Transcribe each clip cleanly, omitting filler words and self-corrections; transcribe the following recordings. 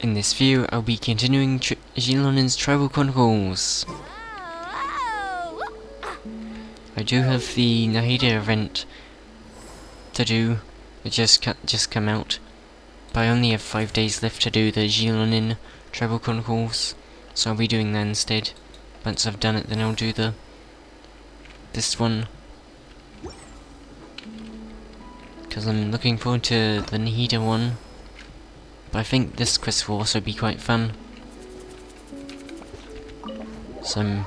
In this video, I'll be continuing Xilonen's Tribal Chronicles. I do have the Nahida event to do. It just come out, but I only have 5 days left to do the Xilonen Tribal Chronicles, so I'll be doing that instead. Once I've done it, then I'll do this one, because I'm looking forward to the Nahida one. But I think this quest will also be quite fun. So I'm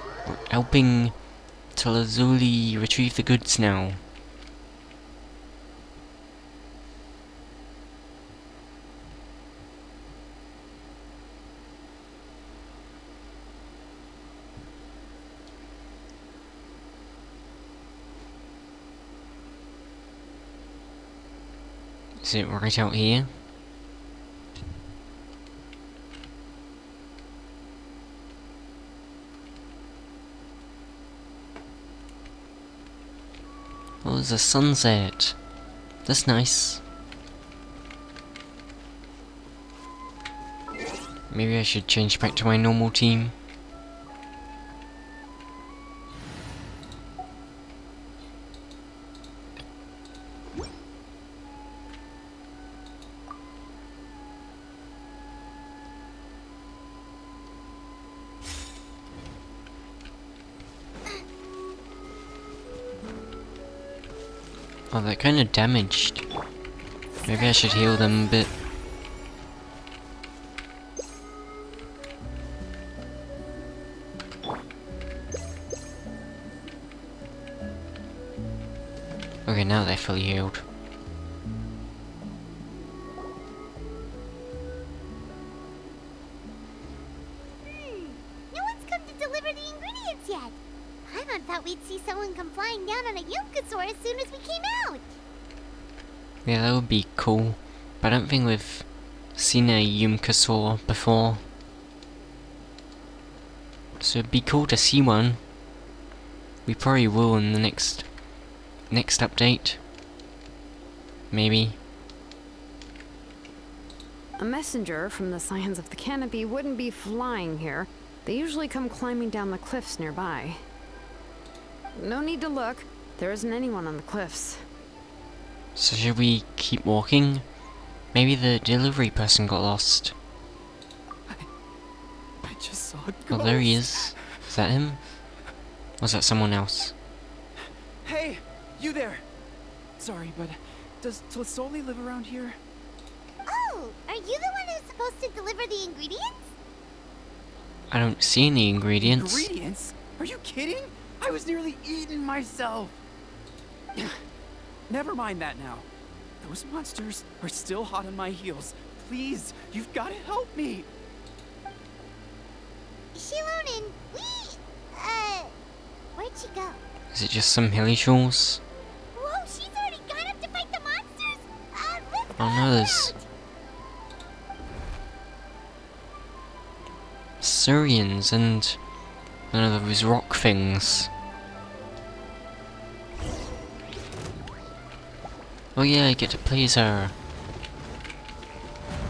helping Talazuli retrieve the goods now. Is it right out here? Oh, there's a sunset. That's nice. Maybe I should change back to my normal team. Oh, they're kind of damaged. Maybe I should heal them a bit. Okay, now they're fully healed. No one's come to deliver the ingredients yet. Paimon thought we'd see someone come flying down on a Yunkasaur as soon as we came out. Yeah, that would be cool. But I don't think we've seen a Yunkasaur before. So it'd be cool to see one. We probably will in the next update. Maybe. A messenger from the Scions of the Canopy wouldn't be flying here. They usually come climbing down the cliffs nearby. No need to look. There isn't anyone on the cliffs. So should we keep walking? Maybe the delivery person got lost. I just saw a ghost. Oh, there he is. Is that him? Or is that someone else? Hey, you there. Sorry, but does Tlasoli live around here? Oh, are you the one who's supposed to deliver the ingredients? I don't see any ingredients. Ingredients? Are you kidding? I was nearly eaten myself. Never mind that now. Those monsters are still hot on my heels. Please, you've got to help me. Xilonen, where'd she go? Is it just some hilly shores? Whoa, she's already gone up to fight the monsters! Let's Oh no, there's Surians and none of those rock things. Oh yeah, I get to play as her.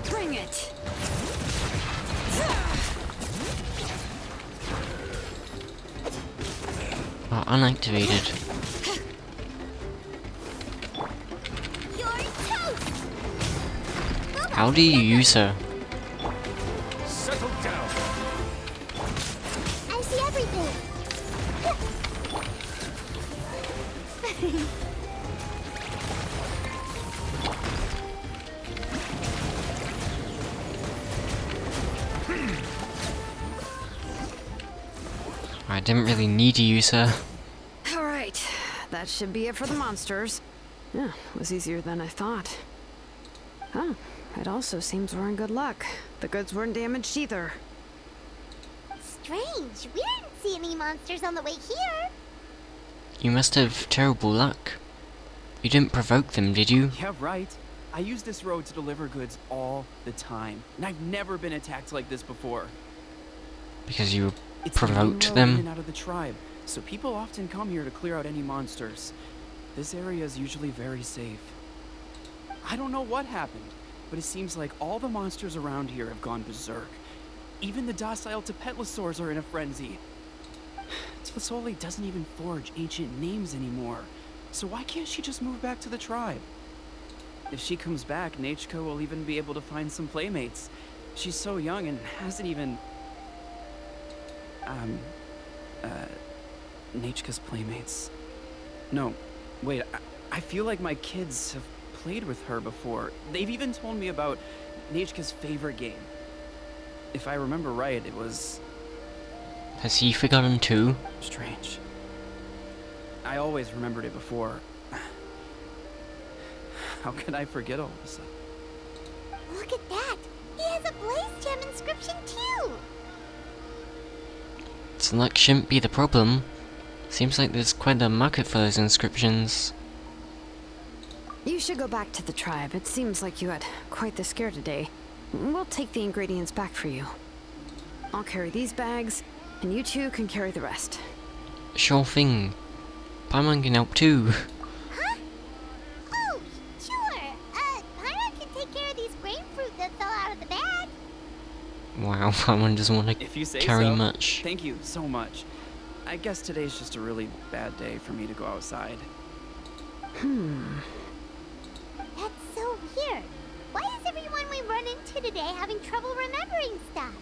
Bring it! Oh, unactivated. You're toast! How do you use her? Settle down. I see everything! I didn't really need to use her. Alright, that should be it for the monsters. Yeah, it was easier than I thought. Oh, it also seems we're in good luck. The goods weren't damaged either. Strange, we didn't see any monsters on the way here. You must have terrible luck. You didn't provoke them, did you? Yeah, right. I use this road to deliver goods all the time, and I've never been attacked like this before. Because you It's the main provoked road them? in and out of the tribe, so people often come here to clear out any monsters. This area is usually very safe. I don't know what happened. but it seems like all the monsters around here have gone berserk. Even the docile Tepetlosaurs are in a frenzy. Tlisoli doesn't even forge ancient names anymore. So why can't she just move back to the tribe? If she comes back, Nachko will even be able to find some playmates. She's so young and hasn't even... Nachka's playmates. No, wait, I feel like my kids have played with her before. They've even told me about Nachka's favorite game. If I remember right, it was... Has he forgotten too? strange. I always remembered it before. How could I forget all of a sudden? Look at that! He has a Blaze Gem inscription too! So luck shouldn't be the problem. Seems like there's quite a market for those inscriptions. You should go back to the tribe. It seems like you had quite the scare today. We'll take the ingredients back for you. I'll carry these bags, and you two can carry the rest. Sure thing. Paimon can help too. Huh? Oh, sure. Paimon can take care of these grapefruit that fell out of the bag. Wow, Paimon doesn't want to If you say carry so. much. Thank you so much. I guess today's just a really bad day for me to go outside. That's so weird. Why is everyone we run into today having trouble remembering stuff?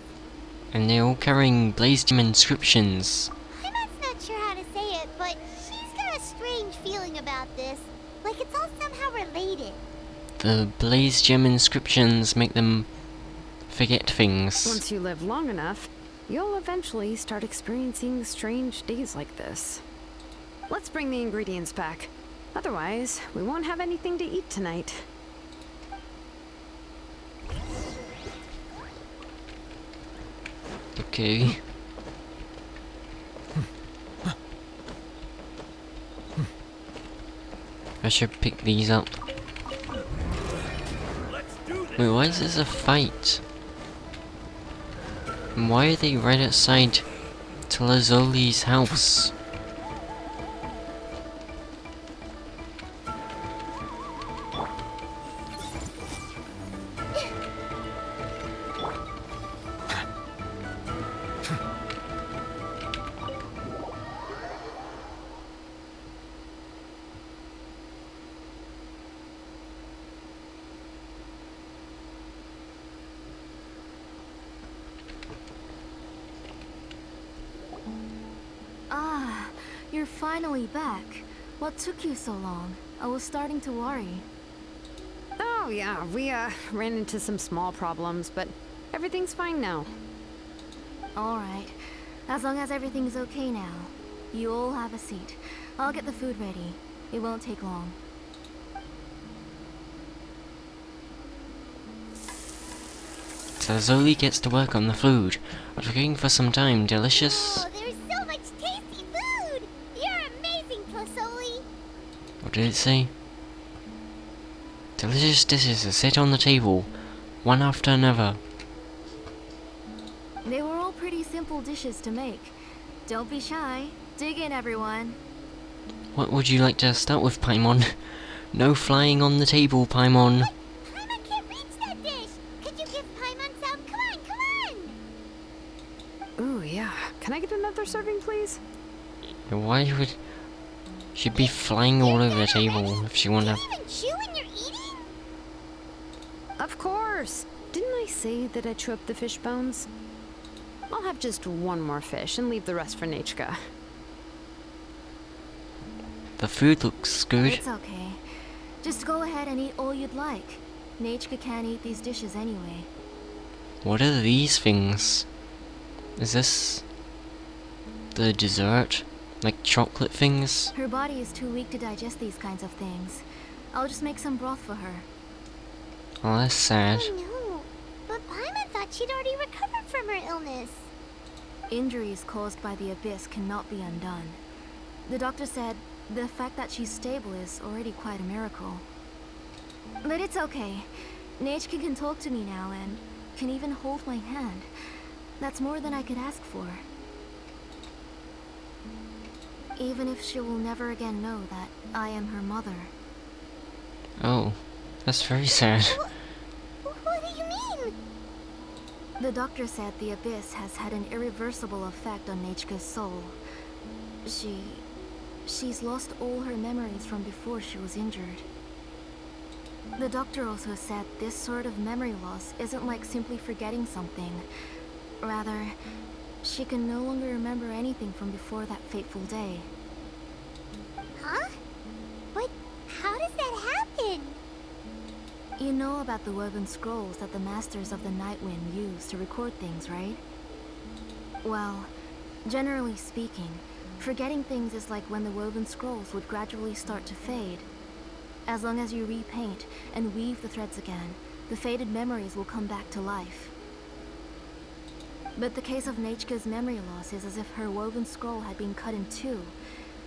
And they're all carrying Blaze Gem inscriptions. Paimon's not sure how to say it, but she's got a strange feeling about this. Like it's all somehow related. The Blaze Gem inscriptions make them forget things. Once you live long enough, you'll eventually start experiencing strange days like this. Let's bring the ingredients back. Otherwise, we won't have anything to eat tonight. Okay. I should pick these up. Wait, why is this a fight? And why are they right outside Tlisoli's house? Ah, you're finally back. What took you so long? I was starting to worry. Oh yeah, we ran into some small problems, but everything's fine now. Alright, as long as everything's okay now. You all have a seat. I'll get the food ready. It won't take long. Tlisoli gets to work on the food. After cooking for some time, delicious... Oh, there's so much tasty food! You're amazing, Tlisoli! What did it say? Delicious dishes that sit on the table, one after another. They were all pretty simple dishes to make. Don't be shy. Dig in, everyone. What would you like to start with, Paimon? No flying on the table, Paimon. Paimon can't reach that dish! Could you give Paimon some? Come on, come on! Ooh yeah. Can I get another serving, please? Why would... She'd be flying all over the table if she wanted Can to... you even chew when you're eating? Of course! Didn't I say that I chew up the fish bones? I'll have just one more fish and leave the rest for Nachka. The food looks good. It's okay. Just go ahead and eat all you'd like. Nachka can't eat these dishes anyway. What are these things? Is this... the dessert? Like chocolate things? Her body is too weak to digest these kinds of things. I'll just make some broth for her. Oh, that's sad. Oh no, but Paimon thought she'd already recovered from her illness. Injuries caused by the abyss cannot be undone. The doctor said the fact that she's stable is already quite a miracle. But it's okay. Nachka can talk to me now and can even hold my hand. That's more than I could ask for. Even if she will never again know that I am her mother. Oh, that's very sad. The doctor said the abyss has had an irreversible effect on Nechka's soul. She's lost all her memories from before she was injured. The doctor also said this sort of memory loss isn't like simply forgetting something. Rather, she can no longer remember anything from before that fateful day. Huh? But how does that happen? You know about the woven scrolls that the Masters of the Night Wind use to record things, right? Well, generally speaking, forgetting things is like when the woven scrolls would gradually start to fade. As long as you repaint and weave the threads again, the faded memories will come back to life. But the case of Nechka's memory loss is as if her woven scroll had been cut in two,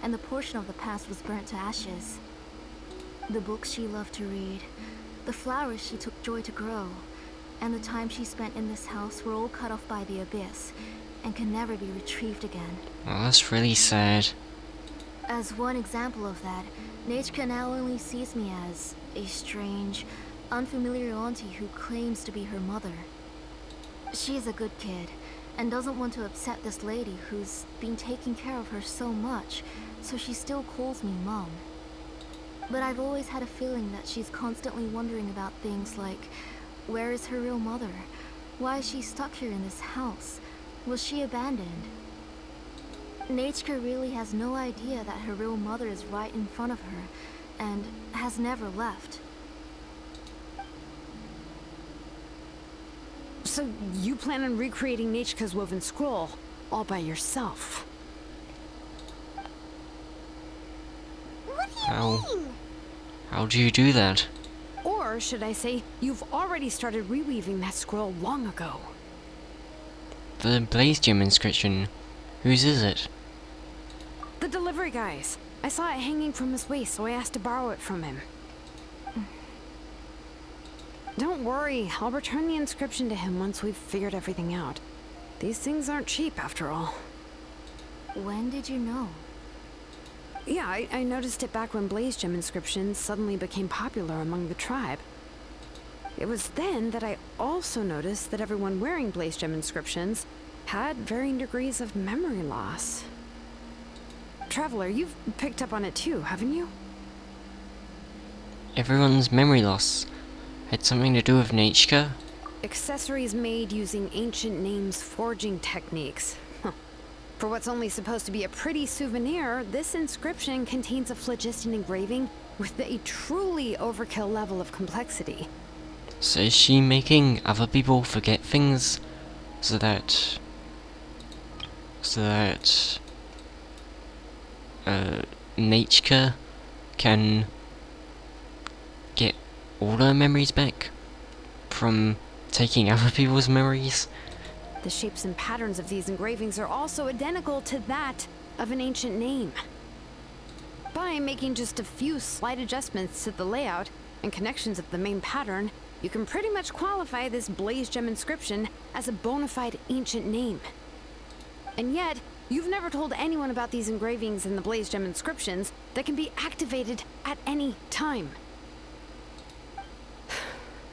and the portion of the past was burnt to ashes. The books she loved to read, the flowers she took joy to grow, and the time she spent in this house were all cut off by the abyss, and can never be retrieved again. Well, that's really sad. As one example of that, Nechka now only sees me as a strange, unfamiliar auntie who claims to be her mother. She's a good kid, and doesn't want to upset this lady who's been taking care of her so much, so she still calls me Mom. But I've always had a feeling that she's constantly wondering about things like, where is her real mother? Why is she stuck here in this house? Was she abandoned? Nechka really has no idea that her real mother is right in front of her, and has never left. So you plan on recreating Nechka's woven scroll all by yourself? What do you mean? How do you do that? Or should I say, you've already started reweaving that scroll long ago. The Blaze Gem inscription. Whose is it? The delivery guy's. I saw it hanging from his waist, so I asked to borrow it from him. Don't worry, I'll return the inscription to him once we've figured everything out. These things aren't cheap, after all. When did you know? Yeah, I noticed it back when Blaze Gem inscriptions suddenly became popular among the tribe. It was then that I also noticed that everyone wearing Blaze Gem inscriptions had varying degrees of memory loss. Traveler, you've picked up on it too, haven't you? Everyone's memory loss had something to do with Nechka? Accessories made using ancient names forging techniques. For what's only supposed to be a pretty souvenir, this inscription contains a phlogiston engraving with a truly overkill level of complexity. So is she making other people forget things so that Nechka can get all her memories back from taking other people's memories? The shapes and patterns of these engravings are also identical to that of an ancient name. By making just a few slight adjustments to the layout and connections of the main pattern, you can pretty much qualify this Blaze Gem inscription as a bona fide ancient name. And yet, you've never told anyone about these engravings and the Blaze Gem inscriptions that can be activated at any time.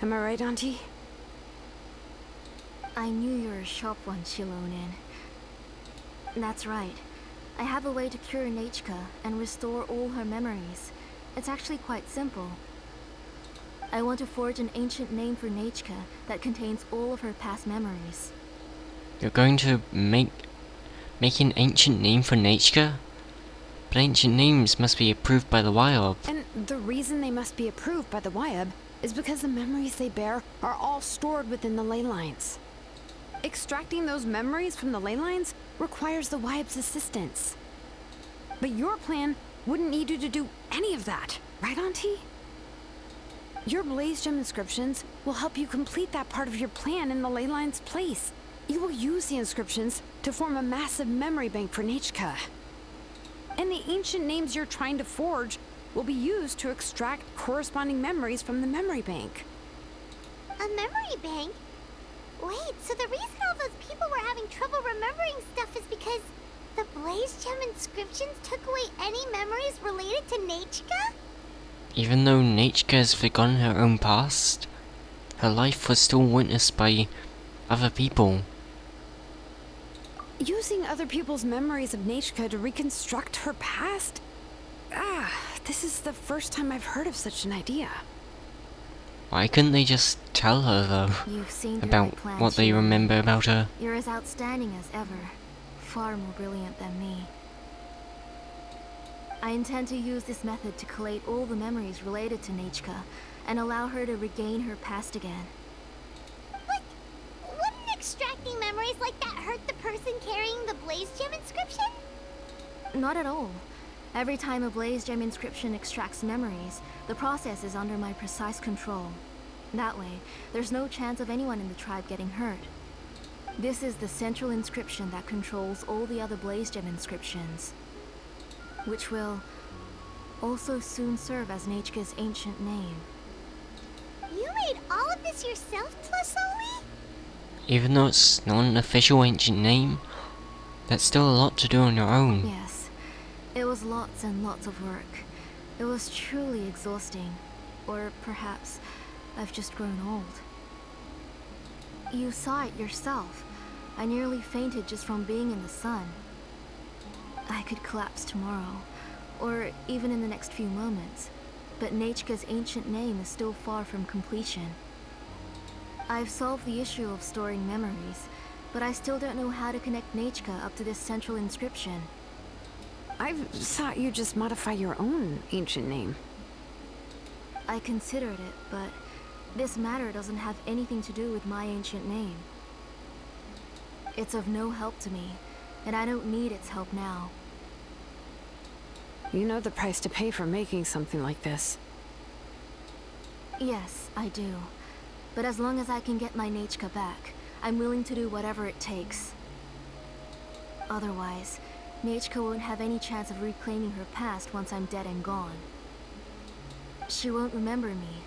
Am I right, Auntie? I knew you were a sharp one, Xilonen. That's right. I have a way to cure Nechka and restore all her memories. It's actually quite simple. I want to forge an ancient name for Nechka that contains all of her past memories. You're going to make an ancient name for Nechka? But ancient names must be approved by the YOB. And the reason they must be approved by the YOB is because the memories they bear are all stored within the ley lines. Extracting those memories from the ley lines requires the YOB's assistance. But your plan wouldn't need you to do any of that, right, Auntie? Your Blaze Gem inscriptions will help you complete that part of your plan in the ley line's place. You will use the inscriptions to form a massive memory bank for Nechka. And the ancient names you're trying to forge will be used to extract corresponding memories from the memory bank. A memory bank? Wait, so the reason all those people were having trouble remembering stuff is because the Blaze Gem inscriptions took away any memories related to Nechka? Even though Nechka has forgotten her own past, her life was still witnessed by other people. Using other people's memories of Nechka to reconstruct her past? Ah, this is the first time I've heard of such an idea. Why couldn't they just tell her, though, You've seen through about my plans, what they Xilonen. remember about her? You're as outstanding as ever. Far more brilliant than me. I intend to use this method to collate all the memories related to Nechka and allow her to regain her past again. But wouldn't extracting memories like that hurt the person carrying the Blaze Gem inscription? Not at all. Every time a Blaze Gem inscription extracts memories, the process is under my precise control. That way, there's no chance of anyone in the tribe getting hurt. This is the central inscription that controls all the other Blaze Gem inscriptions, which will also soon serve as Nechka's ancient name. You made all of this yourself, Tlasoli? Even though it's not an official ancient name, that's still a lot to do on your own. Yes, it was lots and lots of work. It was truly exhausting. Or perhaps I've just grown old. You saw it yourself. I nearly fainted just from being in the sun. I could collapse tomorrow, or even in the next few moments, but Nechka's ancient name is still far from completion. I've solved the issue of storing memories, but I still don't know how to connect Nechka up to this central inscription. I thought you just modify your own ancient name. I considered it, but this matter doesn't have anything to do with my ancient name. It's of no help to me, and I don't need its help now. You know the price to pay for making something like this. Yes, I do. But as long as I can get my Nechka back, I'm willing to do whatever it takes. Otherwise, Nechka won't have any chance of reclaiming her past once I'm dead and gone. She won't remember me,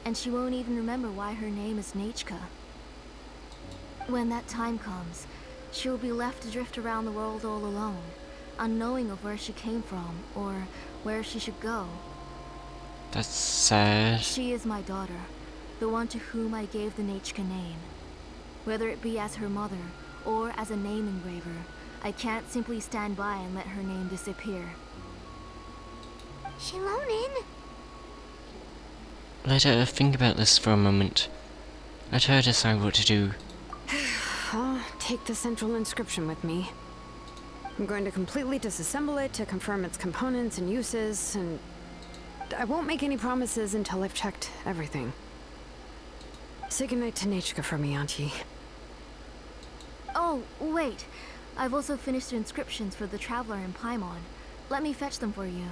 and she won't even remember why her name is Nechka. When that time comes, she'll be left to drift around the world all alone, unknowing of where she came from, or where she should go. That's sad. She is my daughter, the one to whom I gave the Nechka name. Whether it be as her mother, or as a name engraver, I can't simply stand by and let her name disappear. Xilonen? Let her think about this for a moment. Let her decide what to do. I'll take the central inscription with me. I'm going to completely disassemble it to confirm its components and uses, and I won't make any promises until I've checked everything. Say goodnight to Nechka for me, Auntie. Oh, wait. I've also finished the inscriptions for the Traveler in Paimon. Let me fetch them for you.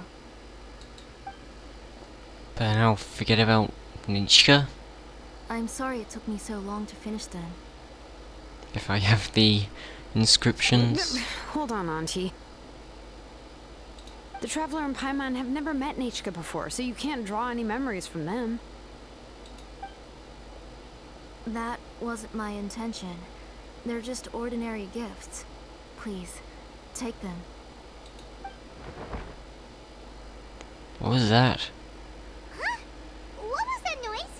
But now forget about Nechka. I'm sorry it took me so long to finish them. If I have the inscriptions. Hold on, Auntie. The Traveler and Paimon have never met Nechka before, so you can't draw any memories from them. That wasn't my intention. They're just ordinary gifts. Please, take them. What was that? Huh? What was that noise?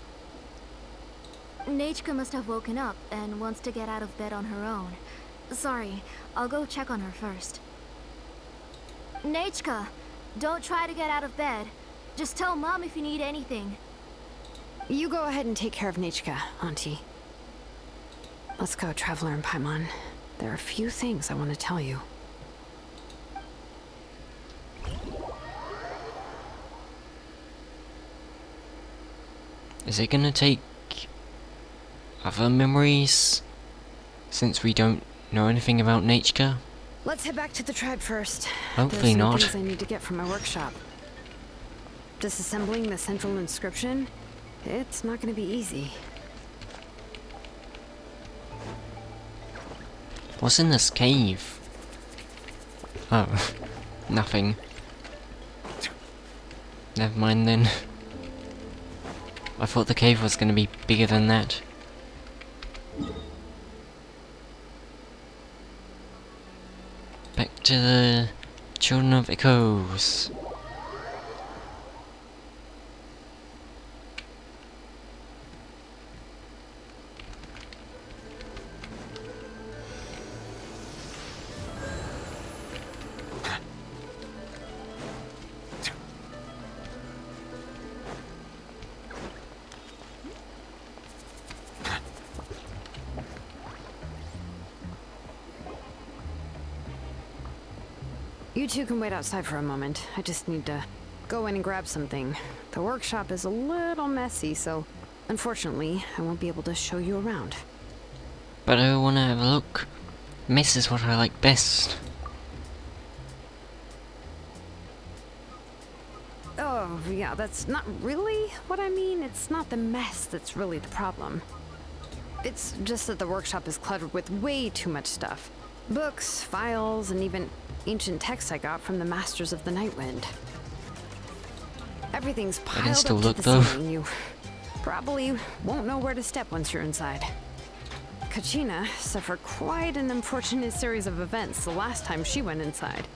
Nechka must have woken up and wants to get out of bed on her own. Sorry, I'll go check on her first. Nechka, don't try to get out of bed. Just tell Mom if you need anything. You go ahead and take care of Nechka, Auntie. Let's go, Traveler and Paimon. There are a few things I want to tell you. Is it gonna take other memories? Since we don't know anything about Nechka? Let's head back to the tribe first. Hopefully There's some not. things I need to get from my workshop. Disassembling the central inscription? It's not going to be easy. What's in this cave? Oh, nothing. Never mind then. I thought the cave was gonna be bigger than that. Back to the Children of Echoes. You two can wait outside for a moment. I just need to go in and grab something. The workshop is a little messy, so unfortunately, I won't be able to show you around. But I wanna have a look. Mess is what I like best. Oh, yeah, that's not really what I mean. It's not the mess that's really the problem. It's just that the workshop is cluttered with way too much stuff. Books, files, and even ancient texts I got from the Masters of the Nightwind. Everything's piled still up to look, the though. ceiling. You probably won't know where to step once you're inside. Kachina suffered quite an unfortunate series of events the last time she went inside.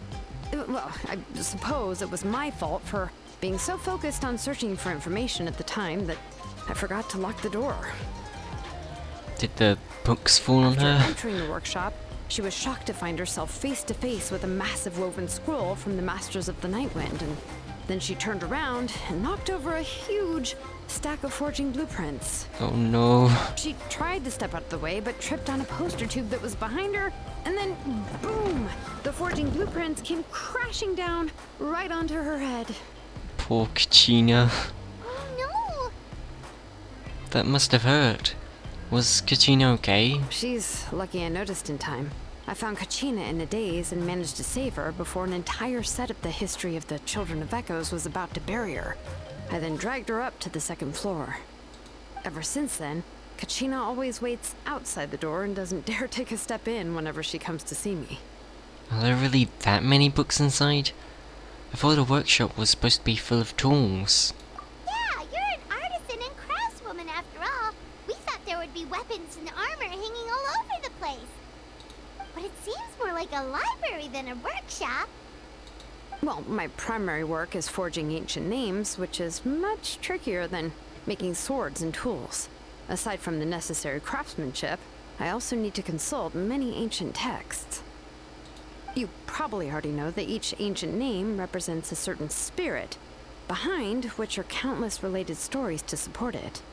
Well, I suppose it was my fault for being so focused on searching for information at the time that I forgot to lock the door. Did the books fall on After her? entering the workshop, she was shocked to find herself face to face with a massive woven scroll from the Masters of the Nightwind, and then she turned around and knocked over a huge stack of forging blueprints. Oh no. She tried to step out of the way, but tripped on a poster tube that was behind her, and then boom! The forging blueprints came crashing down right onto her head. Poor Kachina. Oh no! That must have hurt. Was Kachina okay? She's lucky I noticed in time. I found Kachina in a daze and managed to save her before an entire set of the history of the Children of Echoes was about to bury her. I then dragged her up to the second floor. Ever since then, Kachina always waits outside the door and doesn't dare take a step in whenever she comes to see me. Are there really that many books inside? I thought the workshop was supposed to be full of tools. Yeah, you're an artisan and craftswoman after all. We thought there would be weapons and armor hanging all over the place. But it seems more like a library than a workshop. Well, my primary work is forging ancient names, which is much trickier than making swords and tools. Aside from the necessary craftsmanship, I also need to consult many ancient texts. You probably already know that each ancient name represents a certain spirit, behind which are countless related stories to support it.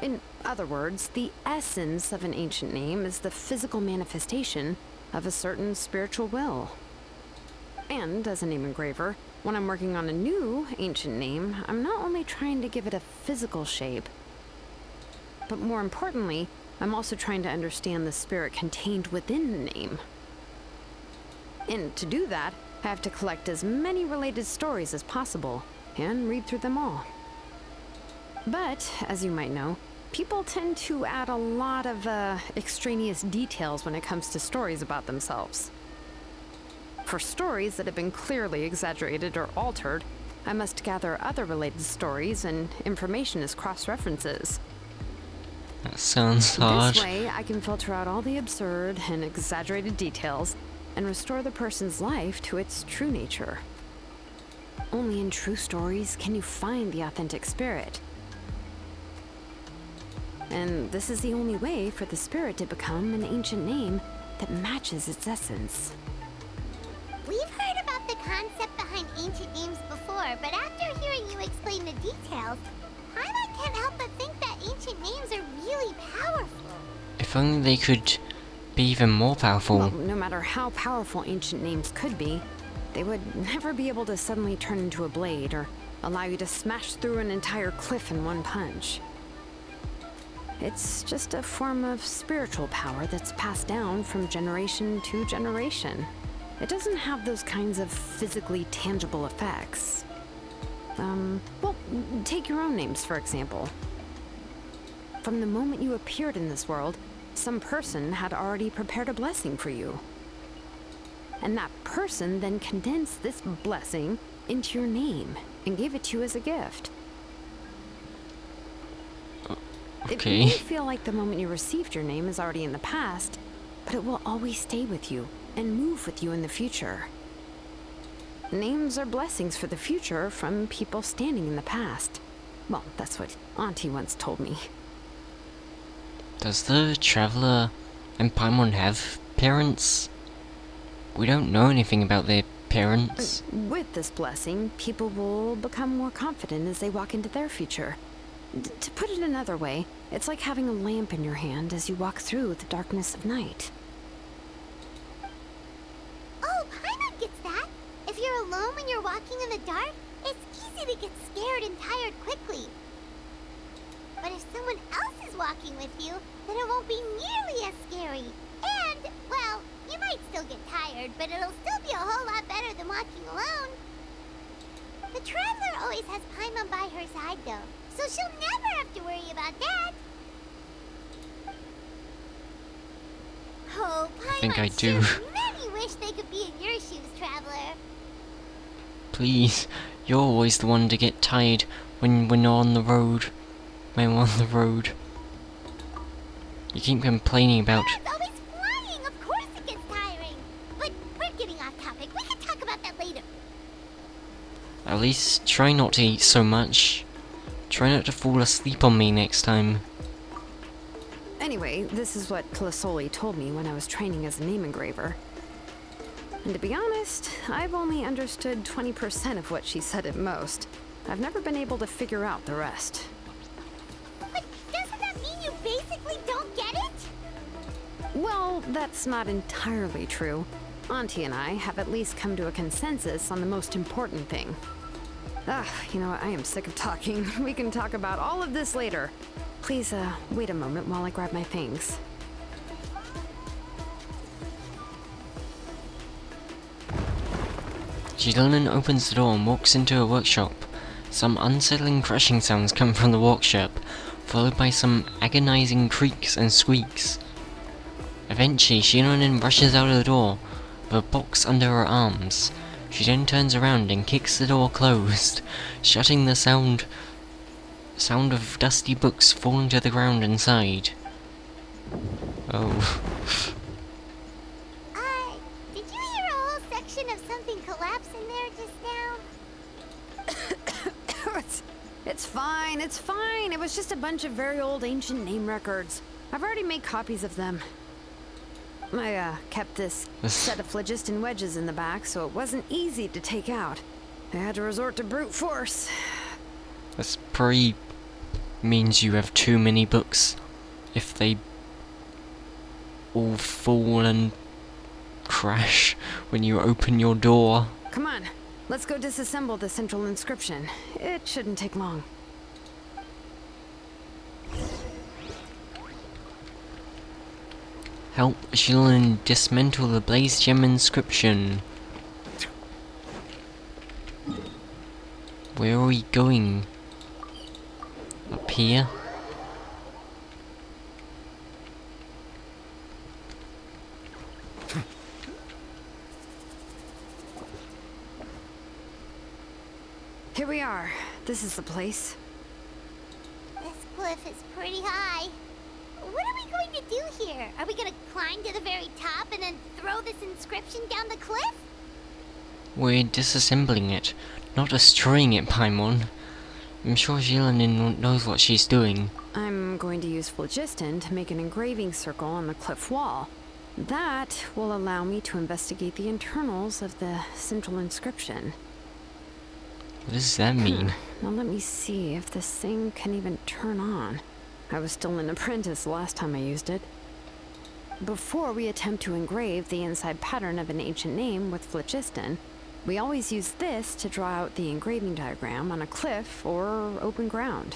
In other words, the essence of an ancient name is the physical manifestation of a certain spiritual will. And as a name engraver, when I'm working on a new ancient name, I'm not only trying to give it a physical shape, but more importantly, I'm also trying to understand the spirit contained within the name. And to do that, I have to collect as many related stories as possible, and read through them all. But, as you might know, people tend to add a lot of extraneous details when it comes to stories about themselves. For stories that have been clearly exaggerated or altered, I must gather other related stories and information as cross-references. That sounds hard. This way, I can filter out all the absurd and exaggerated details and restore the person's life to its true nature. Only in true stories can you find the authentic spirit. And this is the only way for the spirit to become an ancient name that matches its essence. We've heard about the concept behind ancient names before, but after hearing you explain the details, Paimon can't help but think that ancient names are really powerful. If only they could be even more powerful. Well, no matter how powerful ancient names could be, they would never be able to suddenly turn into a blade or allow you to smash through an entire cliff in one punch. It's just a form of spiritual power that's passed down from generation to generation. It doesn't have those kinds of physically tangible effects. Well, take your own names, for example. From the moment you appeared in this world, some person had already prepared a blessing for you. And that person then condensed this blessing into your name and gave it to you as a gift. It Okay. may feel like the moment you received your name is already in the past, but it will always stay with you and move with you in the future. Names are blessings for the future from people standing in the past. Well, that's what Auntie once told me. Does the Traveler and Paimon have parents? We don't know anything about their parents. With this blessing, people will become more confident as they walk into their future. To put it another way, it's like having a lamp in your hand as you walk through the darkness of night. Oh, Paimon gets that. in the dark, it's easy to get scared and tired quickly. But if someone else is walking with you, then it won't be nearly as scary. And, well, you might still get tired, but it'll still be a whole lot better than walking alone. The Traveler always has Paimon by her side, though, so she'll never have to worry about that. Oh, Paimon I think I do. Many wish they could be in your shoes, Traveler. Please, you're always the one to get tired when we're on the road. When we're on the road. You keep complaining about... It's always flying, of course it gets tiring. But we're getting off topic, we can talk about that later. At least try not to eat so much. Try not to fall asleep on me next time. Anyway, this is what Clisoli told me when I was training as a name engraver. And to be honest, I've only understood 20% of what she said at most. I've never been able to figure out the rest. But doesn't that mean you basically don't get it? Well, that's not entirely true. Auntie and I have at least come to a consensus on the most important thing. Ugh, you know what? I am sick of talking. We can talk about all of this later. Please, wait a moment while I grab my things. Xilonen opens the door and walks into a workshop. Some unsettling crashing sounds come from the workshop, followed by some agonizing creaks and squeaks. Eventually, Xilonen rushes out of the door, with a box under her arms. She then turns around and kicks the door closed, shutting the sound of dusty books falling to the ground inside. Oh. Did you hear a whole section of something collapse in there just now? It's fine, it's fine. It was just a bunch of very old ancient name records. I've already made copies of them. I, kept this set of phlogiston wedges in the back, so it wasn't easy to take out. I had to resort to brute force. This probably means you have too many books. If they all fall and crash when you open your door. Come on, let's go disassemble the central inscription. It shouldn't take long. Help Xilonen dismantle the Blaze Gem inscription. Where are we going? Up here? Here we are. This is the place. This cliff is pretty high. What are we going to do here? Are we gonna climb to the very top and then throw this inscription down the cliff? We're disassembling it, not destroying it, Paimon. I'm sure Xilonen knows what she's doing. I'm going to use phlogiston to make an engraving circle on the cliff wall. That will allow me to investigate the internals of the central inscription. What does that mean? Now let me see if this thing can even turn on. I was still an apprentice last time I used it. Before we attempt to engrave the inside pattern of an ancient name with phlogiston, we always use this to draw out the engraving diagram on a cliff or open ground.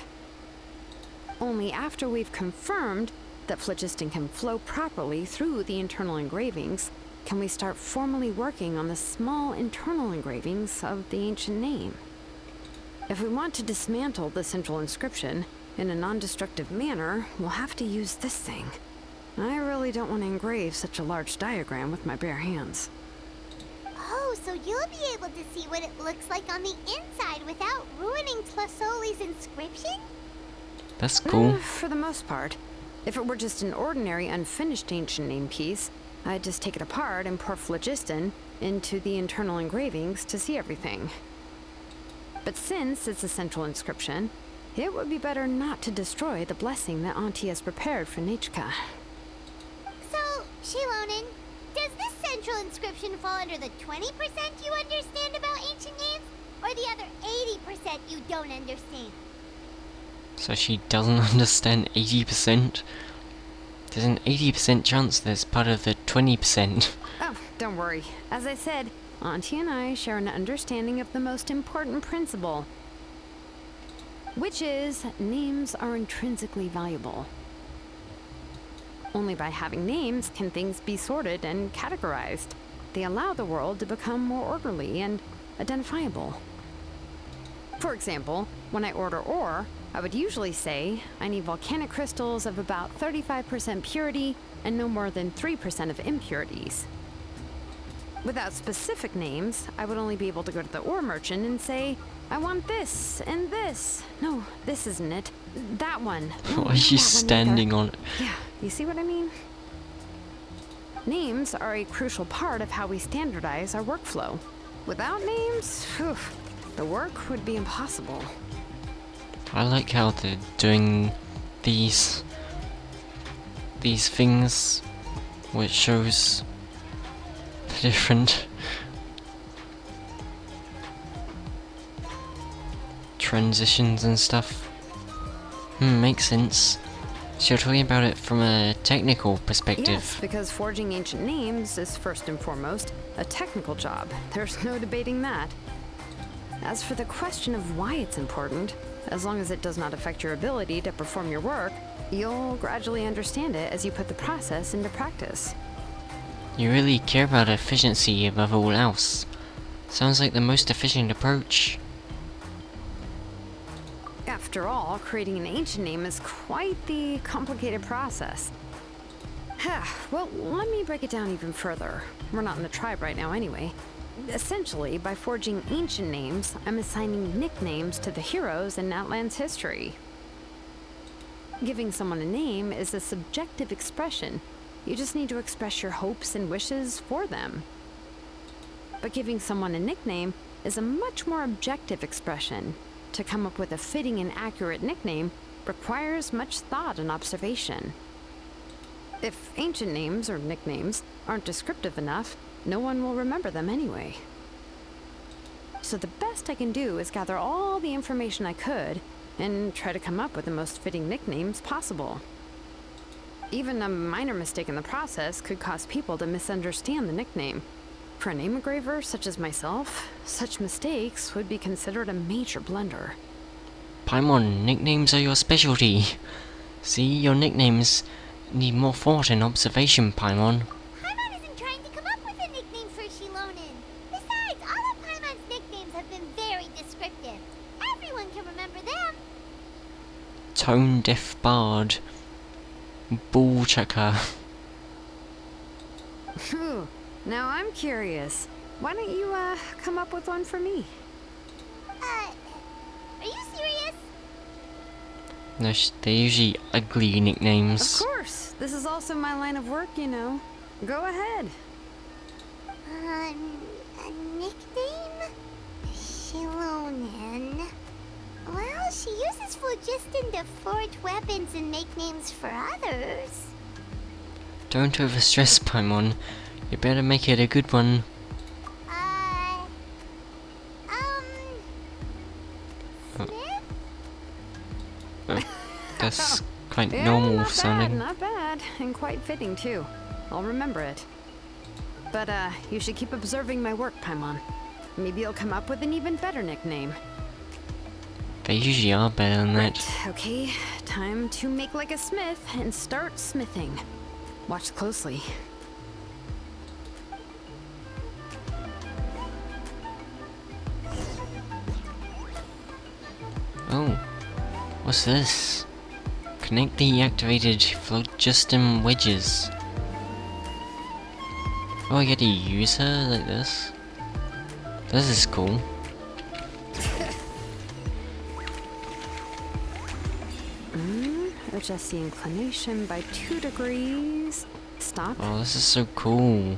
Only after we've confirmed that phlogiston can flow properly through the internal engravings, can we start formally working on the small internal engravings of the ancient name. If we want to dismantle the central inscription in a non-destructive manner, we'll have to use this thing. I really don't want to engrave such a large diagram with my bare hands. Oh, so you'll be able to see what it looks like on the inside without ruining Tlasoli's inscription? That's cool. For the most part. If it were just an ordinary unfinished ancient name piece, I'd just take it apart and pour phlogiston into the internal engravings to see everything. But since it's a central inscription, it would be better not to destroy the blessing that Auntie has prepared for Nechka. So, Xilonen, does this central inscription fall under the 20% you understand about ancient names, or the other 80% you don't understand? So she doesn't understand 80%? There's an 80% chance that's part of the 20%. Oh, don't worry. As I said, Auntie and I share an understanding of the most important principle, which is names are intrinsically valuable. Only by having names can things be sorted and categorized. They allow the world to become more orderly and identifiable. For example, when I order ore, I would usually say I need volcanic crystals of about 35% purity and no more than 3% of impurities. Without specific names, I would only be able to go to the ore merchant and say, I want this and this. No, this isn't it. That one. No, Why is she not that one standing either. on it? Yeah, you see what I mean? Names are a crucial part of how we standardize our workflow. Without names, phew, the work would be impossible. I like how they're doing these things, which shows the different transitions and stuff. Makes sense. So you're talking about it from a technical perspective. Yes, because forging ancient names is first and foremost a technical job. There's no debating that. As for the question of why it's important, as long as it does not affect your ability to perform your work, you'll gradually understand it as you put the process into practice. You really care about efficiency above all else. Sounds like the most efficient approach. After all, creating an ancient name is quite the complicated process. Well, let me break it down even further. We're not in the tribe right now anyway. Essentially, by forging ancient names, I'm assigning nicknames to the heroes in Outland's history. Giving someone a name is a subjective expression. You just need to express your hopes and wishes for them. But giving someone a nickname is a much more objective expression. To come up with a fitting and accurate nickname requires much thought and observation. If ancient names or nicknames aren't descriptive enough, no one will remember them anyway. So the best I can do is gather all the information I could and try to come up with the most fitting nicknames possible. Even a minor mistake in the process could cause people to misunderstand the nickname. For a name engraver such as myself, such mistakes would be considered a major blunder. Paimon, nicknames are your specialty. See, your nicknames need more thought and observation, Paimon. Paimon isn't trying to come up with a nickname for Xilonen. Besides, all of Paimon's nicknames have been very descriptive. Everyone can remember them. Tone Deaf Bard. Ball Chucker. Phew. Now I'm curious. Why don't you, come up with one for me? Are you serious? No, they're usually ugly nicknames. Of course. This is also my line of work, you know. Go ahead. A nickname? Xilonen. Well, she uses phlogiston to forge weapons and make names for others. Don't overstress, Paimon. You better make it a good one. Smith? That's quite Yeah, normal not sounding. Not bad, and quite fitting too. I'll remember it. But you should keep observing my work, Paimon. Maybe you'll come up with an even better nickname. They usually are better than that. Right, okay. Time to make like a smith and start smithing. Watch closely. Oh, what's this? Connect the activated phlogiston wedges. Oh, I get to use her like this? This is cool. Adjust the inclination by 2 degrees. Stop. Oh, this is so cool.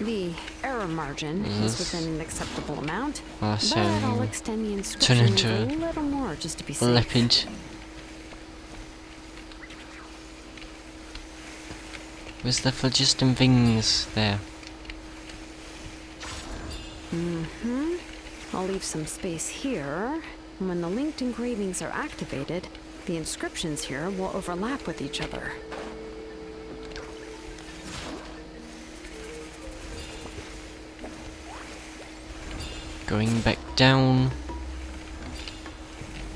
The error margin is within an acceptable amount, Oh, but I'll so extend the turn inscription into a little more just to be safe. leopard. Where's the phlogiston things there? I'll leave some space here. And when the linked engravings are activated, The inscriptions here will overlap with each other. Going back down.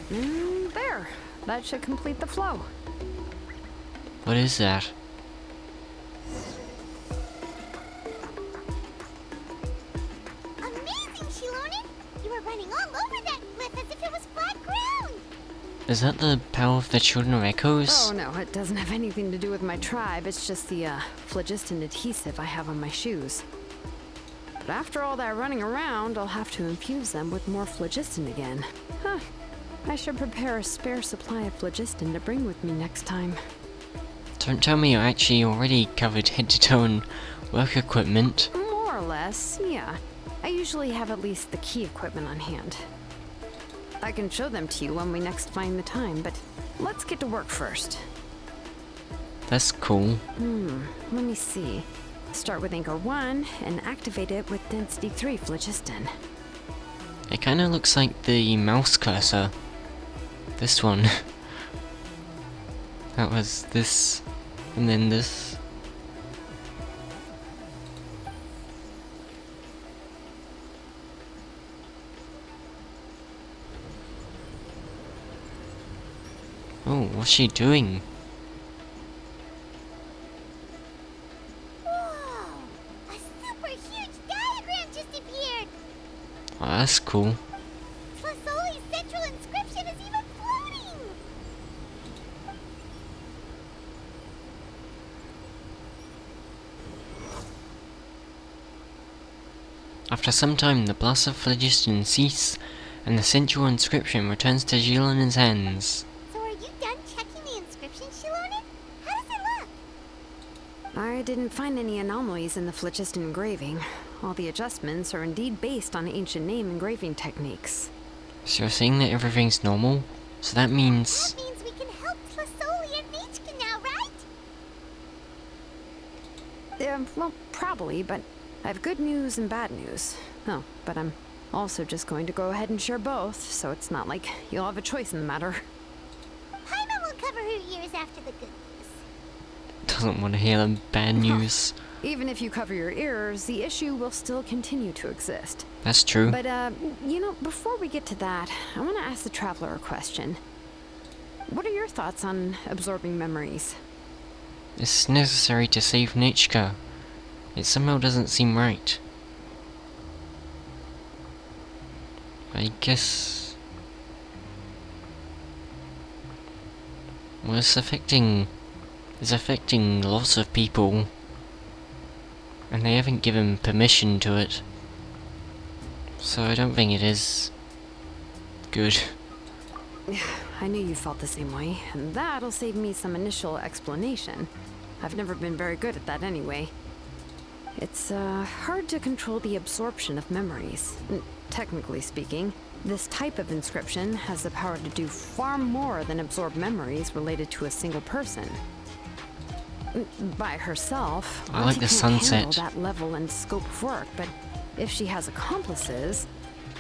There. That should complete the flow. What is that? Amazing, Xilonen! You were running all over that cliff as if it was flat ground! Is that the power of the Children of Echoes? Oh no, it doesn't have anything to do with my tribe. It's just the phlogiston adhesive I have on my shoes. But after all that running around, I'll have to infuse them with more phlogiston again. Huh. I should prepare a spare supply of phlogiston to bring with me next time. Don't tell me you're actually already covered head to toe in work equipment. More or less, yeah. I usually have at least the key equipment on hand. I can show them to you when we next find the time, but let's get to work first. That's cool. Let me see. Start with Anchor 1 and activate it with Density 3 phlogiston. It kinda looks like the mouse cursor. This one. That was this, and then this. Oh, what's she doing? Whoa! A super huge diagram just appeared! Oh, that's cool. Tlasoli's central inscription is even floating! After some time, the blasts of phlogiston cease, and the central inscription returns to Xilonen's hands. So are you done checking the inscription, Xilonen? How does it look? I didn't find any anomalies in the phlogiston engraving. All the adjustments are indeed based on ancient name engraving techniques. So you're saying that everything's normal? So that means... That means we can help Tlasoli and Machka now, right? Well, probably, but I have good news and bad news. Oh, but I'm also just going to go ahead and share both, so it's not like you'll have a choice in the matter. Paimon will cover her ears after the good news. doesn't want to hear the bad news. Even if you cover your ears, the issue will still continue to exist. That's true. But, you know, before we get to that, I want to ask the Traveler a question. What are your thoughts on absorbing memories? It's necessary to save Nichka. It somehow doesn't seem right. I guess... well, it's affecting lots of people. And they haven't given permission to it. So I don't think it is good. I knew you felt the same way, and that'll save me some initial explanation. I've never been very good at that anyway. It's hard to control the absorption of memories. Technically speaking, this type of inscription has the power to do far more than absorb memories related to a single person. By herself, I like she the can't sunset. handle that level and scope of work, but if she has accomplices,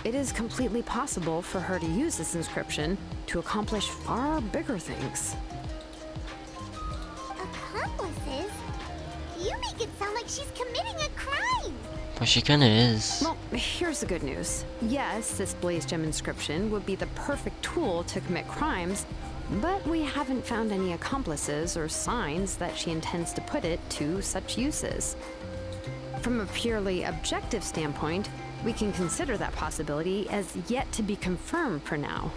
it is completely possible for her to use this inscription to accomplish far bigger things. Accomplices? You make it sound like she's committing a crime! But she kinda is. Well, here's the good news. Yes, this Blaze Gem inscription would be the perfect tool to commit crimes, but we haven't found any accomplices or signs that she intends to put it to such uses. From a purely objective standpoint, we can consider that possibility as yet to be confirmed for now.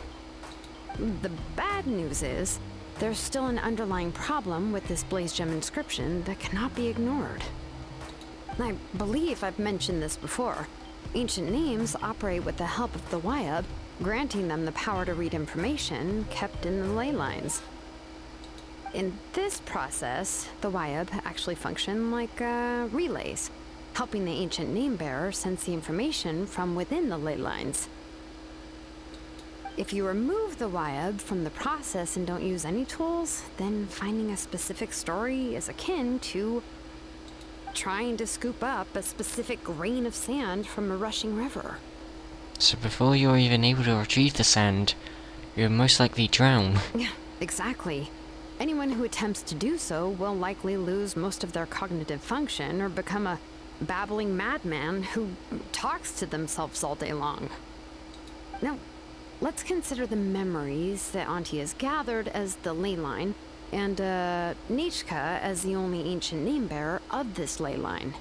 The bad news is, there's still an underlying problem with this Blaze Gem inscription that cannot be ignored. I believe I've mentioned this before. Ancient names operate with the help of the Wyab, granting them the power to read information kept in the ley lines. In this process, the Wyab actually function like relays, helping the ancient name bearer sense the information from within the ley lines. If you remove the Wyab from the process and don't use any tools, then finding a specific story is akin to trying to scoop up a specific grain of sand from a rushing river. So before you're even able to retrieve the sand, you'll most likely drown. Exactly. Anyone who attempts to do so will likely lose most of their cognitive function or become a babbling madman who talks to themselves all day long. Now, let's consider the memories that Auntie has gathered as the ley line, and Nichka as the only ancient name bearer of this ley line.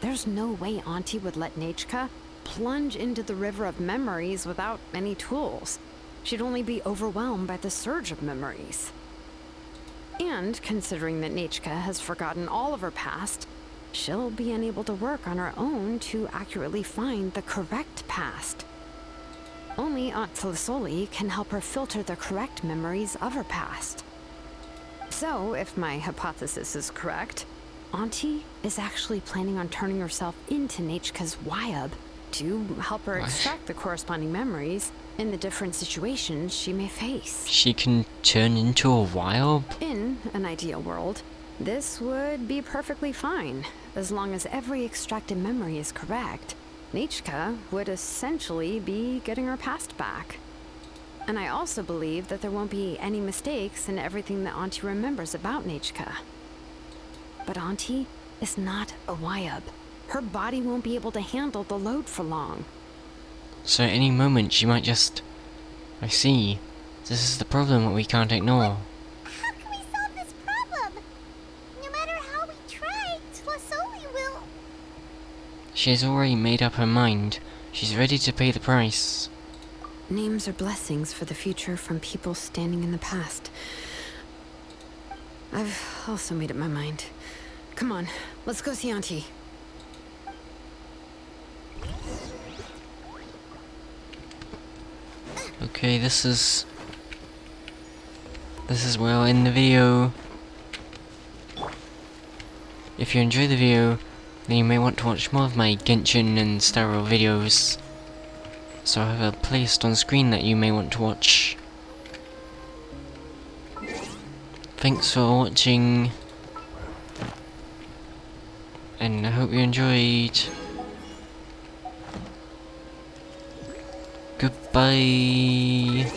There's no way Auntie would let Nichka plunge into the river of memories without any tools. She'd only be overwhelmed by the surge of memories. And considering that Nichka has forgotten all of her past, she'll be unable to work on her own to accurately find the correct past. Only Aunt Tlisoli can help her filter the correct memories of her past. So, if my hypothesis is correct, Auntie is actually planning on turning herself into Nichka's Wyab to help her extract the corresponding memories in the different situations she may face. She can turn into a wild? In an ideal world, this would be perfectly fine, as long as every extracted memory is correct. Nichka would essentially be getting her past back. And I also believe that there won't be any mistakes in everything that Auntie remembers about Nichka. But Auntie is not a Wyab. Her body won't be able to handle the load for long. So at any moment she might just... I see. This is the problem that we can't ignore. How can we solve this problem? No matter how we try, Tlisoli will... She has already made up her mind. She's ready to pay the price. Names are blessings for the future from people standing in the past. I've also made up my mind. Come on, let's go see Auntie. Okay, this is where I'll end the video. If you enjoy the video, then you may want to watch more of my Genshin and Star Rail videos. So I have a playlist on screen that you may want to watch. Thanks for watching, and I hope you enjoyed. Goodbye.